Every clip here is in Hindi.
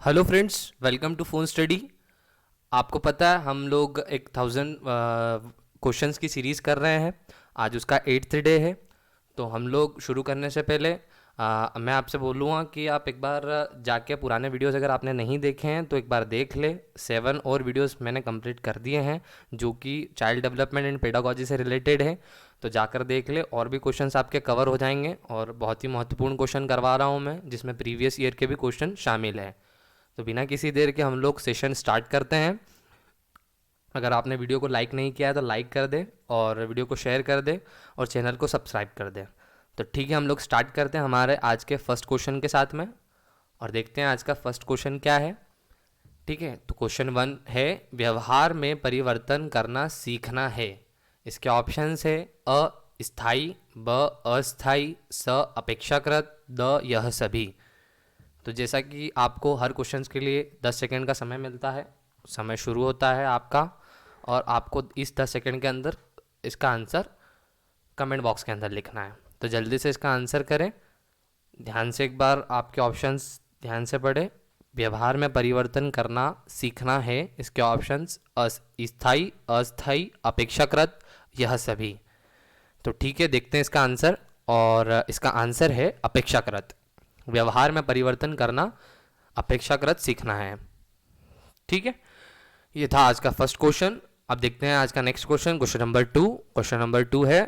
Hello friends, welcome to phone study. आपको पता है हम लोग एक 1000 क्वेश्चंस की सीरीज़ कर रहे हैं। आज उसका 8th डे है। तो हम लोग शुरू करने से पहले मैं आपसे बोलूँगा कि आप एक बार जाके पुराने वीडियोस अगर आपने नहीं देखे हैं तो एक बार देख ले। 7 और वीडियोस मैंने कंप्लीट कर दिए हैं जो कि चाइल्ड डेवलपमेंट एंड पेडागोजी से रिलेटेड है। तो जाकर देख ले, और भी क्वेश्चंस आपके कवर हो जाएंगे। और बहुत ही महत्वपूर्ण क्वेश्चन करवा रहा हूँ मैं, जिसमें प्रीवियस ईयर के भी क्वेश्चन शामिल हैं। तो बिना किसी देर के हम लोग सेशन स्टार्ट करते हैं। अगर आपने वीडियो को लाइक नहीं किया है तो लाइक कर दे, और वीडियो को शेयर कर दे, और चैनल को सब्सक्राइब कर दे। तो ठीक है, हम लोग स्टार्ट करते हैं हमारे आज के फर्स्ट क्वेश्चन के साथ में, और देखते हैं आज का फर्स्ट क्वेश्चन क्या है। ठीक है, तो क्वेश्चन 1 है, व्यवहार में परिवर्तन करना सीखना है। इसके ऑप्शंस है अ स्थाई, ब अस्थाई, स अपेक्षाकृत, द यह सभी। तो जैसा कि आपको हर क्वेश्चंस के लिए 10 सेकंड का समय मिलता है, समय शुरू होता है आपका, और आपको इस 10 सेकंड के अंदर इसका आंसर कमेंट बॉक्स के अंदर लिखना है। तो जल्दी से इसका आंसर करें। ध्यान से एक बार आपके ऑप्शंस ध्यान से पढ़े। व्यवहार में परिवर्तन करना सीखना है, इसके ऑप्शंस स्थाई, अस्थाई, अपेक्षाकृत, यह सभी। तो ठीक है, देखते हैं इसका आंसर, और इसका आंसर है अपेक्षाकृत। व्यवहार में परिवर्तन करना अपेक्षाकृत सीखना है। ठीक है, ये था आज का फर्स्ट क्वेश्चन। अब देखते हैं आज का next question, question number 2। Question number 2 है,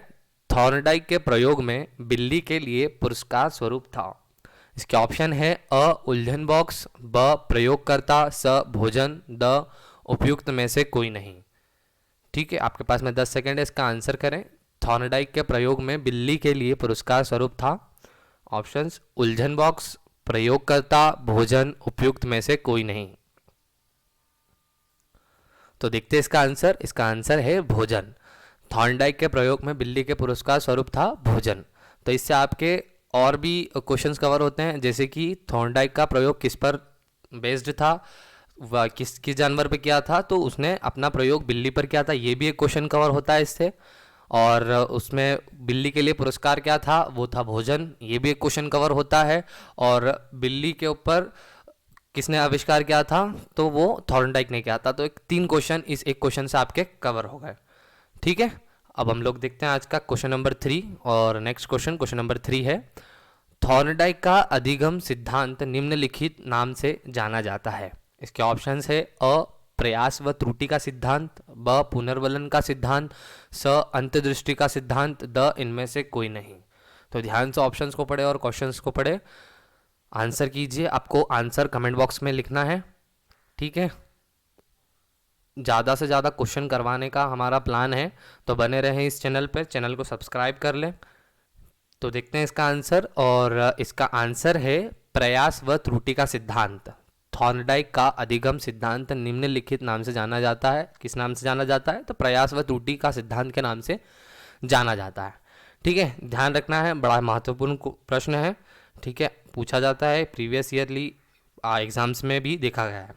थॉर्नडाइक के प्रयोग में बिल्ली के लिए पुरस्कार स्वरूप था। इसके ऑप्शन है अ उलझन बॉक्स, ब प्रयोगकर्ता, स भोजन, द उपयुक्त में से कोई नहीं। ठीक है, आपके पास में 10 सेकेंड है, इसका आंसर करें। थॉर्नडाइक के प्रयोग में बिल्ली के लिए पुरस्कार स्वरूप था। ऑप्शंस उलझन बॉक्स, प्रयोगकर्ता, भोजन, उपयुक्त में से कोई नहीं। तो देखते हैं इसका आंसर। इसका आंसर है भोजन। थॉर्नडाइक के प्रयोग में बिल्ली के पुरस्कार स्वरूप था भोजन। तो इससे आपके और भी क्वेश्चंस कवर होते हैं, जैसे कि थॉर्नडाइक का प्रयोग किस पर बेस्ड था, वह किस किस जानवर पे किया था, तो उसने अपना प्रयोग बिल्ली पर किया था, ये भी एक क्वेश्चन कवर होता है इससे। और उसमें बिल्ली के लिए पुरस्कार क्या था, वो था भोजन, ये भी एक क्वेश्चन कवर होता है। और बिल्ली के ऊपर किसने आविष्कार किया था, तो वो थॉर्नडाइक ने किया था। तो एक 3 क्वेश्चन इस एक क्वेश्चन से आपके कवर हो गए। ठीक है, अब हम लोग देखते हैं आज का क्वेश्चन नंबर 3। और नेक्स्ट क्वेश्चन, क्वेश्चन नंबर 3 है, थॉर्नडाइक का अधिगम सिद्धांत निम्नलिखित नाम से जाना जाता है। इसके ऑप्शंस है अ प्रयास व त्रुटि का सिद्धांत, ब पुनर्वलन का सिद्धांत, स अंतर्दृष्टि का सिद्धांत, द इनमें से कोई नहीं। तो ध्यान से ऑप्शंस को पढ़े और क्वेश्चंस को पढ़े, आंसर कीजिए। आपको आंसर कमेंट बॉक्स में लिखना है। ठीक है, ज़्यादा से ज़्यादा क्वेश्चन करवाने का हमारा प्लान है, तो बने रहें इस चैनल पर, चैनल को सब्सक्राइब कर लें। तो देखते हैं इसका आंसर, और इसका आंसर है प्रयास व त्रुटि का सिद्धांत। थॉर्नडाइक का अधिगम सिद्धांत निम्नलिखित नाम से जाना जाता है। किस नाम से जाना जाता है, तो प्रयास व त्रुटि का सिद्धांत के नाम से जाना जाता है। ठीक है, ध्यान रखना है, बड़ा महत्वपूर्ण प्रश्न है। ठीक है, पूछा जाता है, प्रीवियस ईयरली एग्जाम्स में भी देखा गया है।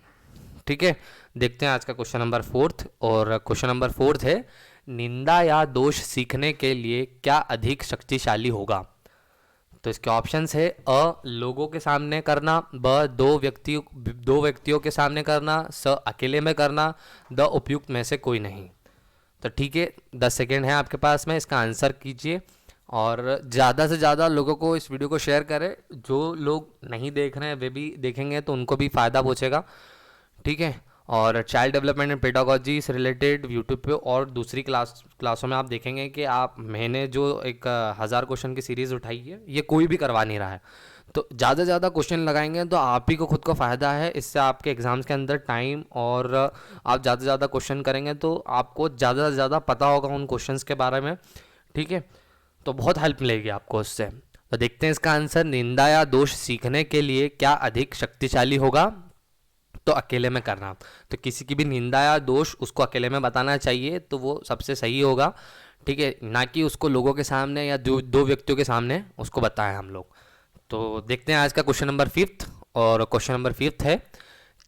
ठीक है, देखते हैं आज का क्वेश्चन नंबर 4। और क्वेश्चन नंबर 4 है, निंदा या दोष सीखने के लिए क्या अधिक शक्तिशाली होगा। तो इसके ऑप्शंस है अ लोगों के सामने करना, ब दो व्यक्तियों के सामने करना, स अकेले में करना, द उपयुक्त में से कोई नहीं। तो ठीक है, 10 सेकेंड है आपके पास में, इसका आंसर कीजिए, और ज़्यादा से ज़्यादा लोगों को इस वीडियो को शेयर करें। जो लोग नहीं देख रहे हैं वे भी देखेंगे तो उनको भी फ़ायदा पहुँचेगा। ठीक है, और चाइल्ड डेवलपमेंट एंड पेडागोजी से रिलेटेड यूट्यूब पे और दूसरी क्लासों में आप देखेंगे कि मैंने जो एक 1000 क्वेश्चन की सीरीज़ उठाई है, ये कोई भी करवा नहीं रहा है। तो ज़्यादा से ज़्यादा क्वेश्चन लगाएंगे तो आप ही को खुद को फ़ायदा है, इससे आपके एग्ज़ाम्स के अंदर टाइम, और आप ज़्यादा से ज़्यादा क्वेश्चन करेंगे तो आपको ज़्यादा से ज़्यादा पता होगा उन क्वेश्चंस के बारे में। ठीक है, तो बहुत हेल्प मिलेगी आपको उससे। तो देखते हैं इसका आंसर, निंदा या दोष सीखने के लिए क्या अधिक शक्तिशाली होगा, तो अकेले में करना। तो किसी की भी निंदा या दोष उसको अकेले में बताना चाहिए, तो वो सबसे सही होगा। ठीक है, ना कि उसको लोगों के सामने या दो व्यक्तियों के सामने उसको बताएं हम लोग। तो देखते हैं आज का क्वेश्चन नंबर 5। और क्वेश्चन नंबर 5 है,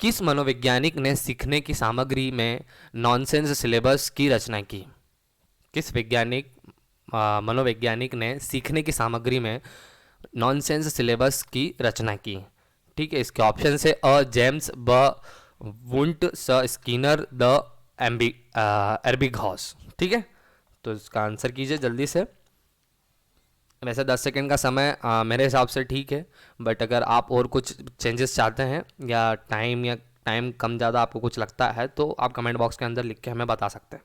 किस मनोवैज्ञानिक ने सीखने की सामग्री में नॉनसेंस सिलेबस की रचना की। किस मनोवैज्ञानिक ने सीखने की सामग्री में नॉनसेंस सिलेबस की रचना की। ठीक है, इसके ऑप्शन से अ जेम्स, ब वुंट, स स्किनर, द एर्बिगहॉस। ठीक है, तो इसका आंसर कीजिए जल्दी से। वैसे 10 सेकंड का समय मेरे हिसाब से ठीक है, बट अगर आप और कुछ चेंजेस चाहते हैं या टाइम कम ज़्यादा आपको कुछ लगता है तो आप कमेंट बॉक्स के अंदर लिख के हमें बता सकते हैं।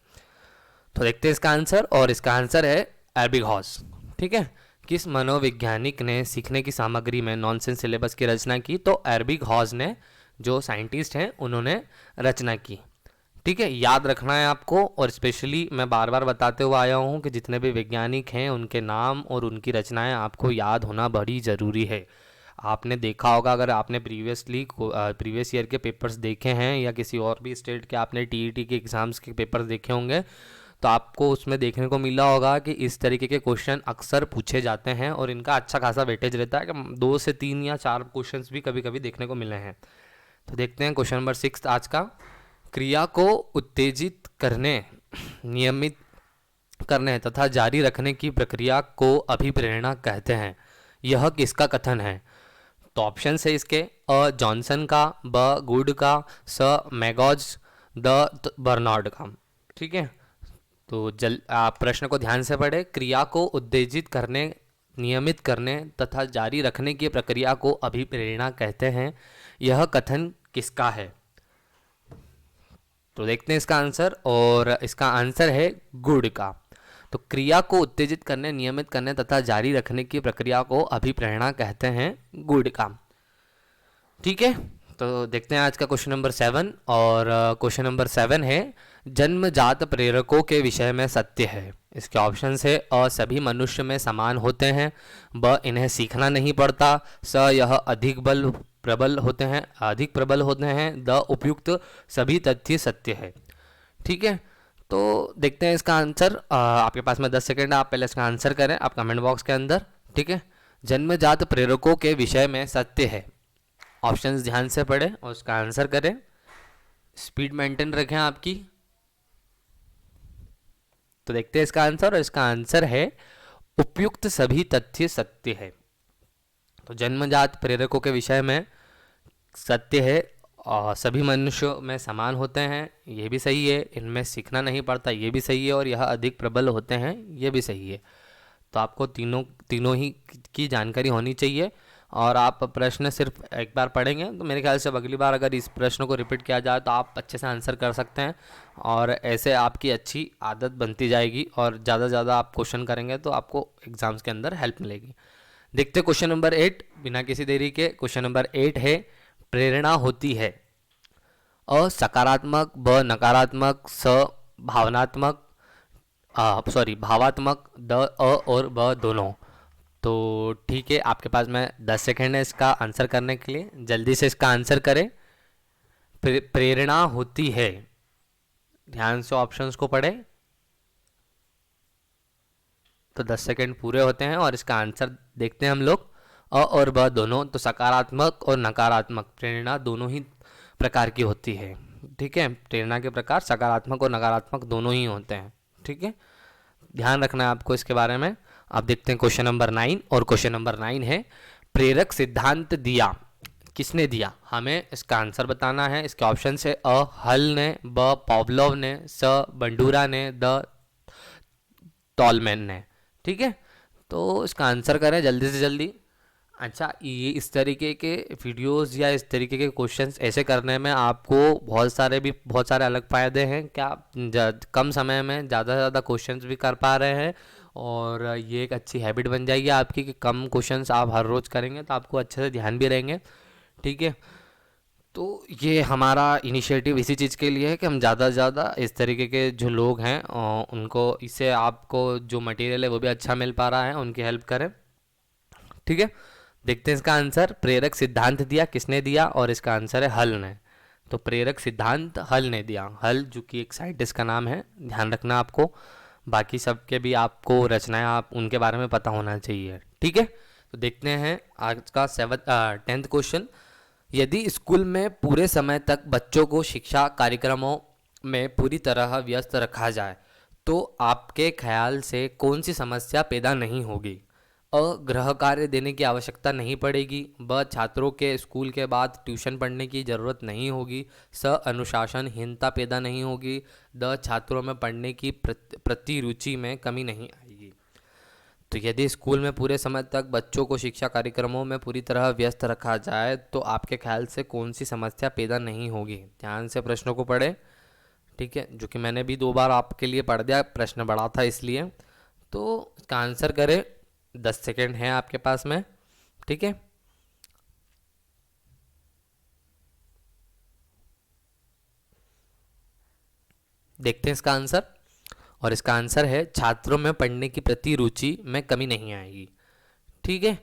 तो देखते हैं इसका आंसर, और इसका आंसर है एर्बिगहॉस। ठीक है, किस मनोवैज्ञानिक ने सीखने की सामग्री में नॉनसेंस सिलेबस की रचना की? तो एर्बिगहॉस ने, जो साइंटिस्ट हैं, उन्होंने रचना की। ठीक है, याद रखना है आपको, और स्पेशली मैं बार बार बताते हुए आया हूँ कि जितने भी वैज्ञानिक हैं उनके नाम और उनकी रचनाएं आपको याद होना बड़ी ज़रूरी है। आपने देखा होगा, अगर आपने प्रीवियस ईयर के पेपर्स देखे हैं या किसी और भी स्टेट के आपने टीईटी के एग्ज़ाम्स के पेपर्स देखे होंगे, तो आपको उसमें देखने को मिला होगा कि इस तरीके के क्वेश्चन अक्सर पूछे जाते हैं और इनका अच्छा खासा वेटेज रहता है कि 2 से 3 या 4 क्वेश्चंस भी कभी कभी देखने को मिले हैं। तो देखते हैं क्वेश्चन नंबर 6 आज का। क्रिया को उत्तेजित करने, नियमित करने तथा जारी रखने की प्रक्रिया को अभिप्रेरणा कहते हैं। यह किसका कथन है? तो ऑप्शन है इसके अ जॉनसन का, ब गुड का, स मैगॉज, द बर्नार्ड का। ठीक है, तो आप प्रश्न को ध्यान से पढ़े। क्रिया को उत्तेजित करने, नियमित करने तथा जारी रखने की प्रक्रिया को अभिप्रेरणा कहते हैं। यह कथन किसका है? तो देखते हैं इसका आंसर, और इसका आंसर है गुड का। तो क्रिया को उत्तेजित करने, नियमित करने तथा जारी रखने की प्रक्रिया को अभिप्रेरणा कहते हैं गुड का। ठीक है, तो देखते हैं आज का क्वेश्चन नंबर 7, और क्वेश्चन नंबर 7 है जन्मजात प्रेरकों के विषय में सत्य है। इसके ऑप्शन है अ सभी मनुष्य में समान होते हैं, ब इन्हें सीखना नहीं पड़ता, स यह अधिक प्रबल होते हैं, द उपयुक्त सभी तथ्य सत्य है। ठीक है, तो देखते हैं इसका आंसर। आपके पास में 10 सेकंड, आप पहले इसका आंसर करें आप कमेंट बॉक्स के अंदर। ठीक है, जन्मजात प्रेरकों के विषय में सत्य है। ऑप्शंस ध्यान से पढ़ें और उसका आंसर करें, स्पीड मेंटेन रखें आपकी। तो देखते हैं इसका आंसर, और इसका आंसर है उपयुक्त सभी तथ्य सत्य है। तो जन्मजात प्रेरकों के विषय में सत्य है, और सभी मनुष्यों में समान होते हैं, ये भी सही है। इनमें सीखना नहीं पड़ता, ये भी सही है। और यह अधिक प्रबल होते हैं, ये भी सही है। तो आपको तीनों ही की जानकारी होनी चाहिए, और आप प्रश्न सिर्फ एक बार पढ़ेंगे तो मेरे ख्याल से अगली बार अगर इस प्रश्न को रिपीट किया जाए तो आप अच्छे से आंसर कर सकते हैं, और ऐसे आपकी अच्छी आदत बनती जाएगी, और ज़्यादा से ज़्यादा आप क्वेश्चन करेंगे तो आपको एग्जाम्स के अंदर हेल्प मिलेगी। देखते क्वेश्चन नंबर 8 बिना किसी देरी के। क्वेश्चन नंबर 8 है प्रेरणा होती है अ सकारात्मक, ब नकारात्मक, स भावनात्मक, भावात्मक, द अ और ब दोनों। तो ठीक है, आपके पास में 10 सेकेंड है इसका आंसर करने के लिए, जल्दी से इसका आंसर करें। प्रेरणा होती है, ध्यान से ऑप्शंस को पढ़ें। तो 10 सेकेंड पूरे होते हैं, और इसका आंसर देखते हैं हम लोग। अ और ब दोनों, तो सकारात्मक और नकारात्मक प्रेरणा दोनों ही प्रकार की होती है। ठीक है, प्रेरणा के प्रकार सकारात्मक और नकारात्मक दोनों ही होते हैं। ठीक है, ध्यान रखना है आपको इसके बारे में। आप देखते हैं क्वेश्चन नंबर 9, और क्वेश्चन नंबर 9 है प्रेरक सिद्धांत दिया किसने दिया? हमें इसका आंसर बताना है। इसके ऑप्शन है अ हल ने, ब पॉवलोव ने, स बंडूरा ने, द टॉलमैन ने। ठीक है, तो इसका आंसर करें जल्दी से जल्दी। अच्छा, ये इस तरीके के वीडियोस या इस तरीके के क्वेश्चंस ऐसे करने में आपको बहुत सारे अलग फ़ायदे हैं। क्या आप कम समय में ज़्यादा से ज़्यादा क्वेश्चंस भी कर पा रहे हैं, और ये एक अच्छी हैबिट बन जाएगी आपकी कि कम क्वेश्चंस आप हर रोज़ करेंगे तो आपको अच्छे से ध्यान भी रहेंगे। ठीक है, तो ये हमारा इनिशिएटिव इसी चीज़ के लिए है कि हम ज़्यादा से ज़्यादा इस तरीके के जो लोग हैं उनको, इससे आपको जो मटेरियल है वो भी अच्छा मिल पा रहा है, उनकी हेल्प करें। ठीक है, देखते हैं इसका आंसर। प्रेरक सिद्धांत दिया किसने दिया? और इसका आंसर है हल ने। तो प्रेरक सिद्धांत हल ने दिया। हल जो कि एक साइंटिस्ट का नाम है, ध्यान रखना आपको। बाकी सबके भी आपको रचनाएं आप उनके बारे में पता होना चाहिए। ठीक है, तो देखते हैं आज का 10th क्वेश्चन। यदि स्कूल में पूरे समय तक बच्चों को शिक्षा कार्यक्रमों में पूरी तरह व्यस्त रखा जाए तो आपके ख्याल से कौन सी समस्या पैदा नहीं होगी? अ गृह कार्य देने की आवश्यकता नहीं पड़ेगी। ब छात्रों के स्कूल के बाद ट्यूशन पढ़ने की ज़रूरत नहीं होगी। स अनुशासनहीनता पैदा नहीं होगी। द छात्रों में पढ़ने की प्रति रुचि में कमी नहीं आएगी। तो यदि स्कूल में पूरे समय तक बच्चों को शिक्षा कार्यक्रमों में पूरी तरह व्यस्त रखा जाए तो आपके ख्याल से कौन सी समस्या पैदा नहीं होगी? ध्यान से प्रश्नों को पढ़ें, ठीक है, जो कि मैंने भी 2 बार आपके लिए पढ़ दिया, प्रश्न बड़ा था इसलिए। तो इसका आंसर करें, 10 सेकेंड है आपके पास में, ठीक है। देखते हैं इसका आंसर, और इसका आंसर है छात्रों में पढ़ने की प्रति रुचि में कमी नहीं आएगी, ठीक है।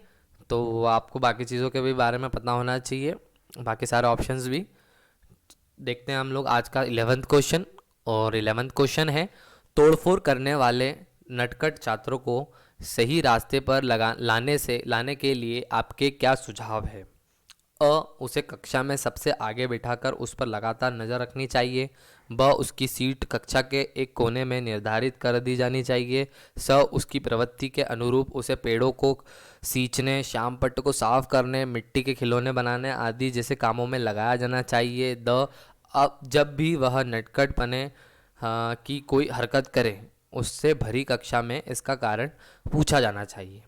तो आपको बाकी चीज़ों के भी बारे में पता होना चाहिए, बाकी सारे ऑप्शंस भी। देखते हैं हम लोग आज का 11th क्वेश्चन, और 11th क्वेश्चन है, तोड़फोड़ करने वाले नटखट छात्रों को सही रास्ते पर लाने के लिए आपके क्या सुझाव है? अ उसे कक्षा में सबसे आगे बिठाकर उस पर लगातार नज़र रखनी चाहिए। ब उसकी सीट कक्षा के एक कोने में निर्धारित कर दी जानी चाहिए। स उसकी प्रवृत्ति के अनुरूप उसे पेड़ों को सींचने, श्याम पट्ट को साफ करने, मिट्टी के खिलौने बनाने आदि जैसे कामों में लगाया जाना चाहिए। द अब जब भी वह नटखट बने की कोई हरकत करे उससे भरी कक्षा में इसका कारण पूछा जाना चाहिए।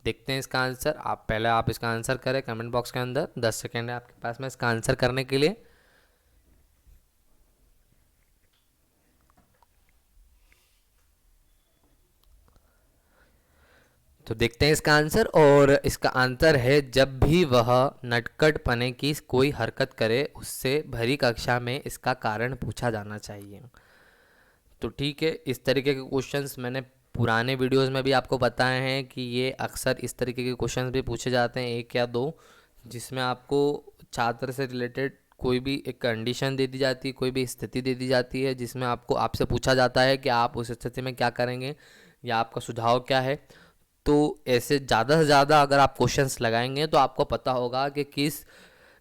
देखते हैं इसका आंसर। आप इसका आंसर करें कमेंट बॉक्स के अंदर, 10 सेकेंड है आपके पास में इसका आंसर करने के लिए। तो देखते हैं इसका आंसर, और इसका आंसर है जब भी वह नटखट पने की कोई हरकत करे उससे भरी कक्षा में इसका कारण पूछा जाना चाहिए। तो ठीक है, इस तरीके के क्वेश्चंस मैंने पुराने वीडियोस में भी आपको बताए हैं कि ये अक्सर इस तरीके के क्वेश्चंस भी पूछे जाते हैं, 1 या 2, जिसमें आपको छात्र से रिलेटेड कोई भी एक कंडीशन दे दी जाती है, कोई भी स्थिति दे दी जाती है, जिसमें आपसे पूछा जाता है कि आप उस स्थिति में क्या करेंगे या आपका सुझाव क्या है। तो ऐसे ज़्यादा से ज़्यादा अगर आप क्वेश्चंस लगाएंगे तो आपको पता होगा कि किस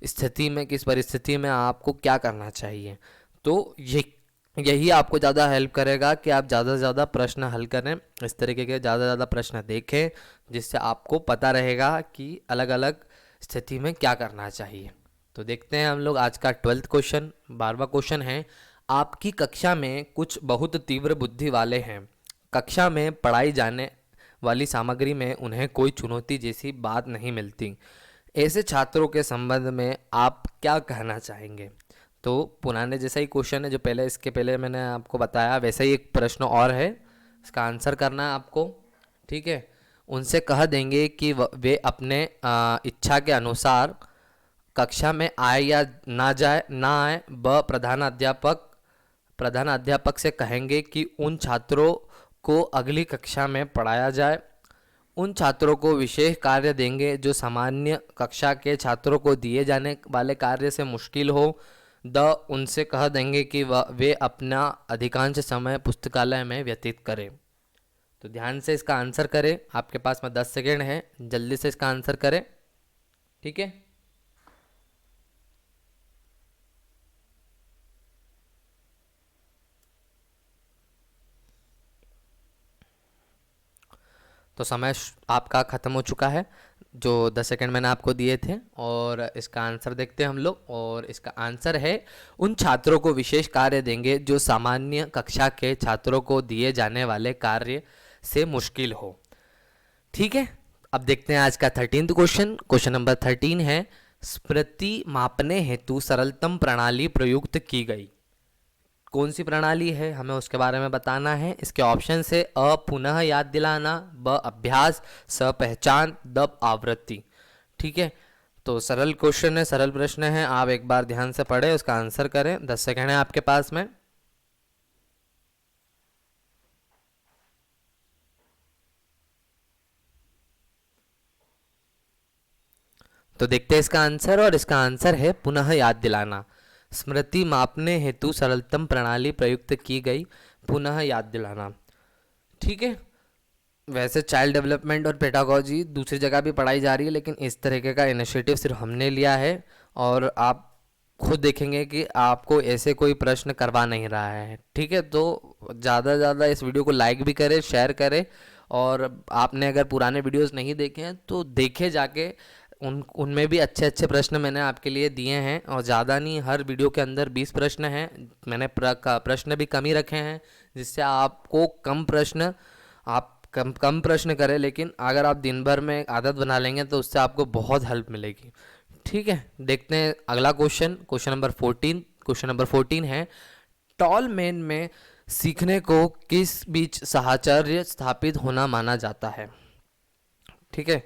स्थिति में, किस परिस्थिति में आपको क्या करना चाहिए। तो यही आपको ज़्यादा हेल्प करेगा कि आप ज़्यादा से ज़्यादा प्रश्न हल करें, इस तरीके के ज़्यादा से ज़्यादा प्रश्न देखें, जिससे आपको पता रहेगा कि अलग अलग स्थिति में क्या करना चाहिए। तो देखते हैं हम लोग आज का 12th क्वेश्चन। 12वां क्वेश्चन है, आपकी कक्षा में कुछ बहुत तीव्र बुद्धि वाले हैं। कक्षा में पढ़ाई जाने वाली सामग्री में उन्हें कोई चुनौती जैसी बात नहीं मिलती। ऐसे छात्रों के संबंध में आप क्या कहना चाहेंगे? तो पुराने जैसा ही क्वेश्चन है जो इसके पहले मैंने आपको बताया, वैसा ही एक प्रश्न और है, इसका आंसर करना है आपको, ठीक है। उनसे कह देंगे कि वे अपने इच्छा के अनुसार कक्षा में आए या ना आए। ब प्रधान अध्यापक से कहेंगे कि उन छात्रों को अगली कक्षा में पढ़ाया जाए। उन छात्रों को विशेष कार्य देंगे जो सामान्य कक्षा के छात्रों को दिए जाने वाले कार्य से मुश्किल हो। उनसे कह देंगे कि वे अपना अधिकांश समय पुस्तकालय में व्यतीत करें। तो ध्यान से इसका आंसर करें, आपके पास में 10 सेकेंड है, जल्दी से इसका आंसर करें, ठीक है। तो समय आपका ख़त्म हो चुका है, जो 10 सेकेंड मैंने आपको दिए थे, और इसका आंसर देखते हैं हम लोग। और इसका आंसर है, उन छात्रों को विशेष कार्य देंगे जो सामान्य कक्षा के छात्रों को दिए जाने वाले कार्य से मुश्किल हो, ठीक है। अब देखते हैं आज का 13th क्वेश्चन। क्वेश्चन नंबर 13 है, स्मृति मापने हेतु सरलतम प्रणाली प्रयुक्त की गई। कौन सी प्रणाली है हमें उसके बारे में बताना है। इसके ऑप्शन से अ पुनः याद दिलाना, ब अभ्यास, स पहचान, द आवृत्ति, ठीक है। तो सरल क्वेश्चन है, सरल प्रश्न है, आप एक बार ध्यान से पढ़े, उसका आंसर करें। 10 सेकेंड है आपके पास में। तो देखते हैं इसका आंसर, और इसका आंसर है पुनः याद दिलाना। स्मृति मापने हेतु सरलतम प्रणाली प्रयुक्त की गई, पुनः याद दिलाना, ठीक है। वैसे चाइल्ड डेवलपमेंट और पेडागोजी दूसरी जगह भी पढ़ाई जा रही है, लेकिन इस तरीके का इनिशिएटिव सिर्फ हमने लिया है, और आप खुद देखेंगे कि आपको ऐसे कोई प्रश्न करवा नहीं रहा है, ठीक है। तो ज़्यादा से ज़्यादा इस वीडियो को लाइक भी करें, शेयर करें, और आपने अगर पुराने वीडियोस नहीं देखे हैं तो देखे जाके, उनमें भी अच्छे अच्छे प्रश्न मैंने आपके लिए दिए हैं, और ज़्यादा नहीं, हर वीडियो के अंदर 20 प्रश्न हैं। मैंने प्रश्न भी कम ही रखे हैं, जिससे आपको कम कम प्रश्न करें, लेकिन अगर आप दिन भर में आदत बना लेंगे तो उससे आपको बहुत हेल्प मिलेगी। ठीक है, देखते हैं अगला question, question number 14। Question number 14 है, टॉल मैन में सीखने को किस बीच साहचर्य स्थापित होना माना जाता है? ठीक है,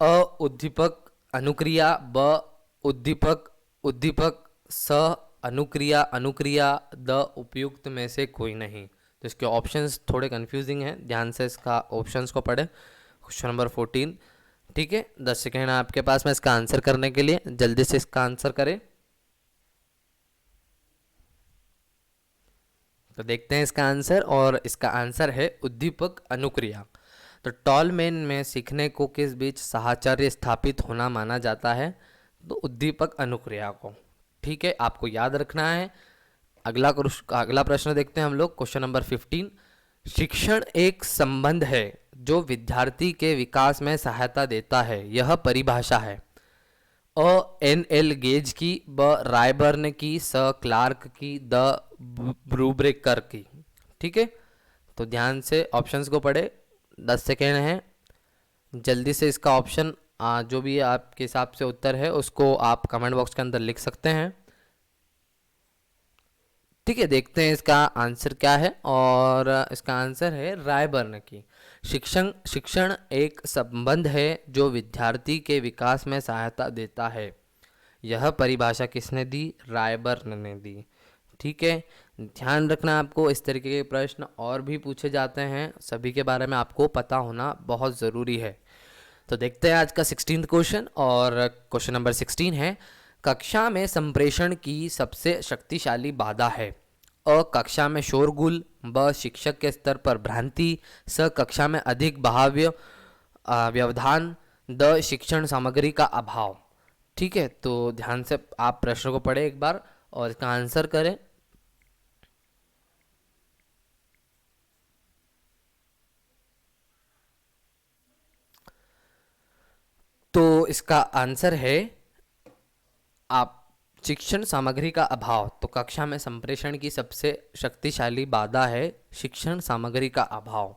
अ उद्दीपक अनुक्रिया, ब उद्दीपक उद्दीपक, स अनुक्रिया अनुक्रिया, द उपयुक्त में से कोई नहीं। तो इसके ऑप्शंस थोड़े कंफ्यूजिंग हैं, ध्यान से इसका ऑप्शंस को पढ़ें। Question number 14। ठीक है, 10 सेकेंड आपके पास में इसका आंसर करने के लिए, जल्दी से इसका आंसर करें। तो देखते हैं इसका आंसर, और इसका आंसर है उद्दीपक अनुक्रिया। तो टॉलमैन में सीखने को किस बीच साहचर्य स्थापित होना माना जाता है? तो उद्दीपक अनुक्रिया को। ठीक है, आपको याद रखना है। अगला प्रश्न देखते हैं हम लोग, क्वेश्चन नंबर 15। शिक्षण एक संबंध है जो विद्यार्थी के विकास में सहायता देता है, यह परिभाषा है। एन एल गेज की, ब रायबर्न की, स क्लार्क की, द ब्रूब्रेकर की। ठीक है, तो ध्यान से ऑप्शंस को पढ़े, 10 सेकेंड हैं, जल्दी से इसका ऑप्शन जो भी आपके हिसाब से उत्तर है उसको आप कमेंट बॉक्स के अंदर लिख सकते हैं। ठीक है, देखते हैं इसका आंसर क्या है, और इसका आंसर है रायबर्न की। शिक्षण एक संबंध है जो विद्यार्थी के विकास में सहायता देता है। यह परिभाषा किसने दी? रायबर्न ने दी। ठीक है, ध्यान रखना आपको, इस तरीके के प्रश्न और भी पूछे जाते हैं, सभी के बारे में आपको पता होना बहुत ज़रूरी है। तो देखते हैं आज का 16th क्वेश्चन, और क्वेश्चन नंबर 16 है, कक्षा में संप्रेषण की सबसे शक्तिशाली बाधा है। अ कक्षा में शोरगुल, ब शिक्षक के स्तर पर भ्रांति, स कक्षा में अधिक बाह्य व्यवधान, द शिक्षण सामग्री का अभाव। ठीक है, तो ध्यान से आप प्रश्न को पढ़े एक बार और इसका आंसर करें। तो इसका आंसर है आप शिक्षण सामग्री का अभाव। तो कक्षा में संप्रेषण की सबसे शक्तिशाली बाधा है शिक्षण सामग्री का अभाव।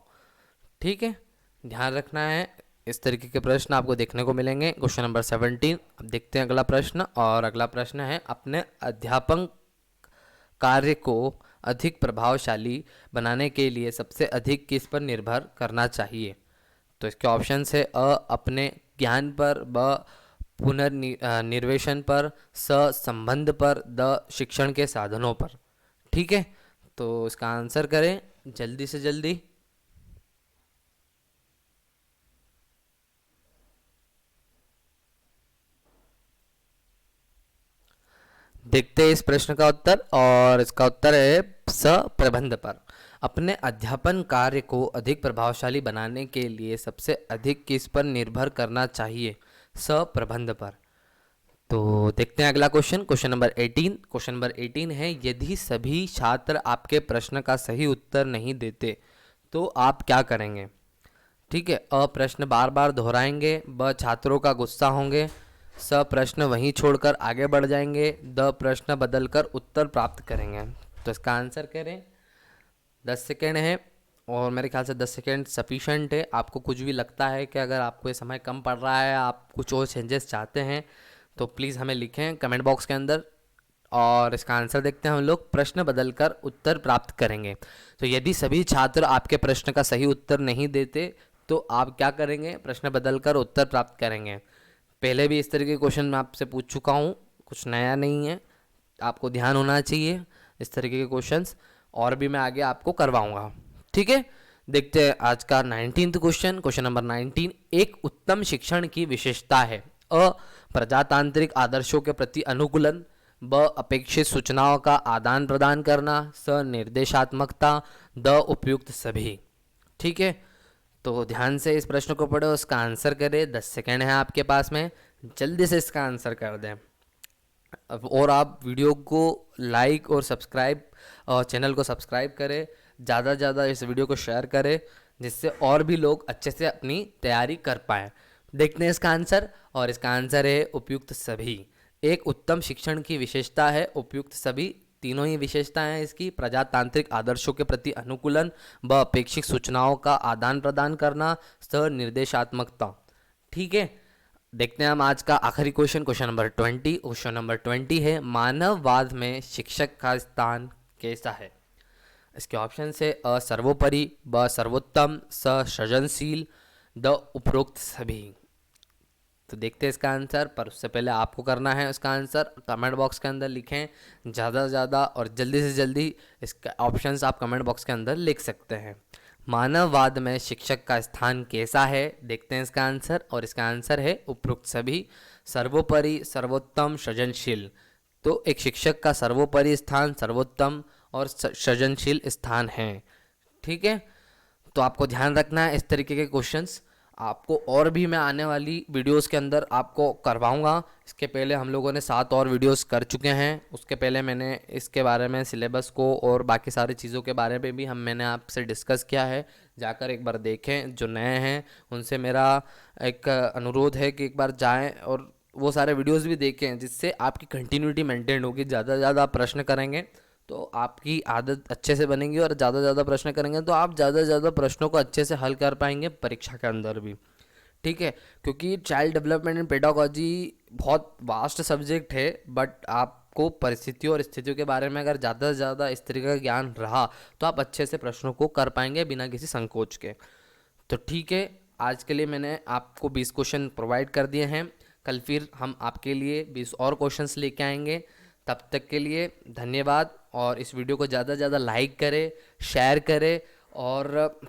ठीक है, ध्यान रखना है, इस तरीके के प्रश्न आपको देखने को मिलेंगे। Question number 17। अब देखते हैं अगला प्रश्न, और अगला प्रश्न है, अपने अध्यापन कार्य को अधिक प्रभावशाली बनाने के लिए सबसे अधिक किस पर निर्भर करना चाहिए? तो इसके ऑप्शन है, अ अपने ज्ञान पर, ब पुनर्निर्वेशन पर, स संबंध पर, द शिक्षण के साधनों पर। ठीक है, तो इसका आंसर करें जल्दी से जल्दी। देखते हैं इस प्रश्न का उत्तर, और इसका उत्तर है स प्रबंध पर। अपने अध्यापन कार्य को अधिक प्रभावशाली बनाने के लिए सबसे अधिक किस पर निर्भर करना चाहिए? स प्रबंध पर। तो देखते हैं अगला question, question number 18। Question number 18 है, यदि सभी छात्र आपके प्रश्न का सही उत्तर नहीं देते तो आप क्या करेंगे? ठीक है, अ प्रश्न बार बार दोहराएंगे, ब छात्रों का गुस्सा होंगे, स प्रश्न वहीं छोड़कर आगे बढ़ जाएंगे, द प्रश्न बदलकर उत्तर प्राप्त करेंगे। तो इसका आंसर करें, 10 सेकेंड है, और मेरे ख्याल से 10 सेकेंड सफिशेंट है। आपको कुछ भी लगता है कि अगर आपको ये समय कम पड़ रहा है, आप कुछ और चेंजेस चाहते हैं, तो प्लीज़ हमें लिखें कमेंट बॉक्स के अंदर। और इसका आंसर देखते हैं हम लोग, प्रश्न बदलकर उत्तर प्राप्त करेंगे। तो यदि सभी छात्र आपके प्रश्न का सही उत्तर नहीं देते तो आप क्या करेंगे? प्रश्न बदलकर उत्तर प्राप्त करेंगे। पहले भी इस तरह के क्वेश्चन मैं आपसे पूछ चुका हूँ, कुछ नया नहीं है, आपको ध्यान होना चाहिए इस तरीके के क्वेश्चंस, और भी मैं आगे आपको करवाऊंगा। ठीक है, देखते हैं आज का 19th क्वेश्चन, क्वेश्चन नंबर 19। एक उत्तम शिक्षण की विशेषता है, अ प्रजातांत्रिक आदर्शों के प्रति अनुकूलन, ब अपेक्षित सूचनाओं का आदान प्रदान करना, स निर्देशात्मकता, द उपयुक्त सभी। ठीक है, तो ध्यान से इस प्रश्न को पढ़ो, उसका आंसर करें, 10 सेकेंड है आपके पास में, जल्दी से इसका आंसर कर दें। और आप वीडियो को लाइक और सब्सक्राइब, और चैनल को सब्सक्राइब करें, ज़्यादा से ज़्यादा इस वीडियो को शेयर करें, जिससे और भी लोग अच्छे से अपनी तैयारी कर पाएँ। देखते हैं इसका आंसर, और इसका आंसर है उपयुक्त सभी। एक उत्तम शिक्षण की विशेषता है उपयुक्त सभी। तीनों ही विशेषताएं हैं इसकी: प्रजातांत्रिक आदर्शों के प्रति अनुकूलन, व अपेक्षित सूचनाओं का आदान प्रदान करना, निर्देशात्मकता। ठीक है, देखते हैं हम आज का आखिरी question, question number 20। Question number 20 है, मानववाद में शिक्षक का स्थान कैसा है? इसके ऑप्शन है अ सर्वोपरि, ब सर्वोत्तम, स सृजनशील, द उपरोक्त सभी। तो देखते हैं इसका आंसर, पर उससे पहले आपको करना है इसका आंसर कमेंट बॉक्स के अंदर लिखें ज़्यादा से ज़्यादा, और जल्दी से जल्दी इसका ऑप्शंस आप कमेंट बॉक्स के अंदर लिख सकते हैं। मानववाद में शिक्षक का स्थान कैसा है? देखते हैं इसका आंसर, और इसका आंसर है उपरोक्त सभी, सर्वोपरि, सर्वोत्तम, सृजनशील। तो एक शिक्षक का सर्वोपरि स्थान, सर्वोत्तम और सृजनशील स्थान है। ठीक है, तो आपको ध्यान रखना है इस तरीके के क्वेश्चंस। आपको और भी मैं आने वाली वीडियोस के अंदर आपको करवाऊंगा। इसके पहले हम लोगों ने 7 और वीडियोस कर चुके हैं। उसके पहले मैंने इसके बारे में सिलेबस को और बाकी सारी चीज़ों के बारे में भी मैंने आपसे डिस्कस किया है। जाकर एक बार देखें, जो नए हैं उनसे मेरा एक अनुरोध है कि एक बार जाएँ और वो सारे वीडियोज़ भी देखें, जिससे आपकी कंटिन्यूटी मेंटेन होगी। ज़्यादा से ज़्यादा प्रश्न करेंगे तो आपकी आदत अच्छे से बनेगी, और ज़्यादा से ज़्यादा प्रश्न करेंगे तो आप ज़्यादा से ज़्यादा प्रश्नों को अच्छे से हल कर पाएंगे परीक्षा के अंदर भी। ठीक है, क्योंकि चाइल्ड डेवलपमेंट एंड पेडागोजी बहुत वास्ट सब्जेक्ट है, बट आपको परिस्थितियों और स्थितियों के बारे में अगर ज़्यादा से ज़्यादा इस तरीके का ज्ञान रहा तो आप अच्छे से प्रश्नों को कर पाएंगे बिना किसी संकोच के। तो ठीक है, आज के लिए मैंने आपको 20 क्वेश्चन प्रोवाइड कर दिए हैं। कल फिर हम आपके लिए 20 और क्वेश्चंस लेके आएंगे। तब तक के लिए धन्यवाद, और इस वीडियो को ज़्यादा से ज़्यादा लाइक करें, शेयर करें, और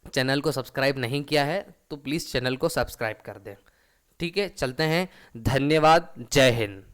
चैनल को सब्सक्राइब नहीं किया है तो प्लीज़ चैनल को सब्सक्राइब कर दें। ठीक है, चलते हैं। धन्यवाद, जय हिंद।